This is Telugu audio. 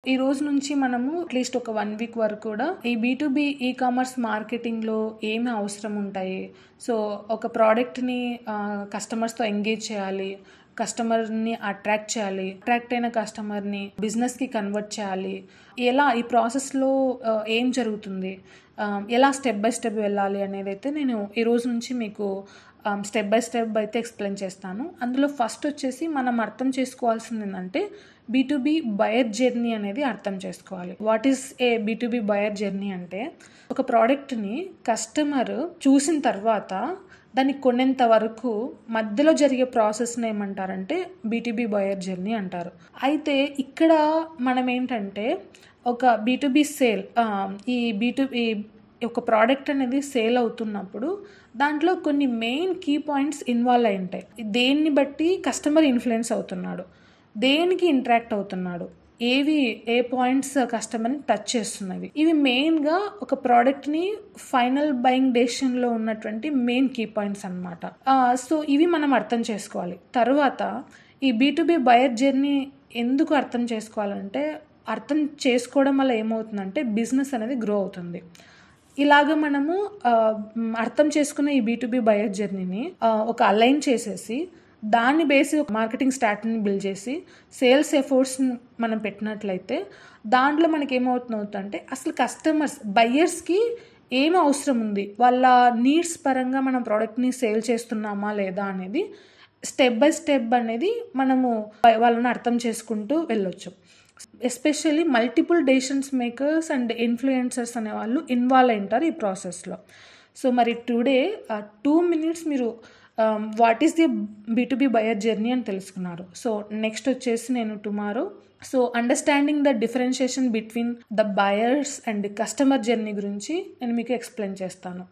ఈ రోజు నుంచి మనము అట్లీస్ట్ ఒక 1 వీక్ వరకు కూడా ఈ బీ2బీ కామర్స్ మార్కెటింగ్లో ఏమి అవసరం ఉంటాయి. సో ఒక ప్రోడక్ట్ని కస్టమర్స్తో ఎంగేజ్ చేయాలి, కస్టమర్ని అట్రాక్ట్ చేయాలి, అట్రాక్ట్ అయిన కస్టమర్ని బిజినెస్కి కన్వర్ట్ చేయాలి, ఎలా ఈ ప్రాసెస్లో ఏం జరుగుతుంది, ఎలా స్టెప్ బై స్టెప్ వెళ్ళాలి అనేది అయితే నేను ఈ రోజు నుంచి మీకు స్టెప్ బై స్టెప్ అయితే ఎక్స్ప్లెయిన్ చేస్తాను. అందులో ఫస్ట్ వచ్చేసి మనం అర్థం చేసుకోవాల్సింది ఏంటంటే బీ2బీ బయర్ జర్నీ అనేది అర్థం చేసుకోవాలి. వాట్ ఈస్ ఏ బీ2బీ బయర్ జర్నీ అంటే ఒక ప్రోడక్ట్ని కస్టమర్ చూసిన తర్వాత దాన్ని కొనేంత వరకు మధ్యలో జరిగే ప్రాసెస్ని ఏమంటారంటే బీ2బీ బయర్ జర్నీ అంటారు. అయితే ఇక్కడ మనం ఏంటంటే ఒక బీ2బీ సేల్ ఈ బీ2బీ ఒక ప్రోడక్ట్ అనేది సేల్ అవుతున్నప్పుడు దాంట్లో కొన్ని మెయిన్ కీ పాయింట్స్ ఇన్వాల్వ్ అయి ఉంటాయి. దేన్ని బట్టి కస్టమర్ ఇన్ఫ్లుయెన్స్ అవుతున్నాడు, దేనికి ఇంటరాక్ట్ అవుతున్నాడు, ఏ పాయింట్స్ కస్టమర్ని టచ్ చేస్తున్నవి, ఇవి మెయిన్గా ఒక ప్రోడక్ట్ని ఫైనల్ బయింగ్ డెసిషన్లో ఉన్నటువంటి మెయిన్ కీ పాయింట్స్ అన్నమాట. సో ఇవి మనం అర్థం చేసుకోవాలి. తర్వాత ఈ బీ2బీ బయర్ జర్నీ ఎందుకు అర్థం చేసుకోవాలంటే అర్థం చేసుకోవడం వల్ల ఏమవుతుందంటే బిజినెస్ అనేది గ్రో అవుతుంది. ఇలాగ మనము అర్థం చేసుకున్న ఈ బీ2బీ బయర్ జర్నీని ఒక అలైన్ చేసేసి దాన్ని బేసి మార్కెటింగ్ స్ట్రాటజీని బిల్డ్ చేసి సేల్స్ ఎఫర్ట్స్ని మనం పెట్టినట్లయితే దాంట్లో మనకి ఏమవుతుందంటే అసలు కస్టమర్స్ బయ్యర్స్కి ఏం అవసరం ఉంది, వాళ్ళ నీడ్స్ పరంగా మనం ప్రోడక్ట్ని సేల్ చేస్తున్నామా లేదా అనేది స్టెప్ బై స్టెప్ అనేది మనము వాళ్ళని అర్థం చేసుకుంటూ వెళ్ళొచ్చు. Especially multiple decisions makers and influencers అనే వాళ్ళు ఇన్వాల్వ్ అయి ఉంటారు ఈ ప్రాసెస్లో. సో మరి టుడే 2 minutes మీరు వాట్ ఈస్ ది బీ2బీ బయర్ జర్నీ అని తెలుసుకున్నారు. సో నెక్స్ట్ వచ్చేసి నేను tomorrow understanding the differentiation between the buyers and customer journey గురించి నేను మీకు ఎక్స్ప్లెయిన్ చేస్తాను.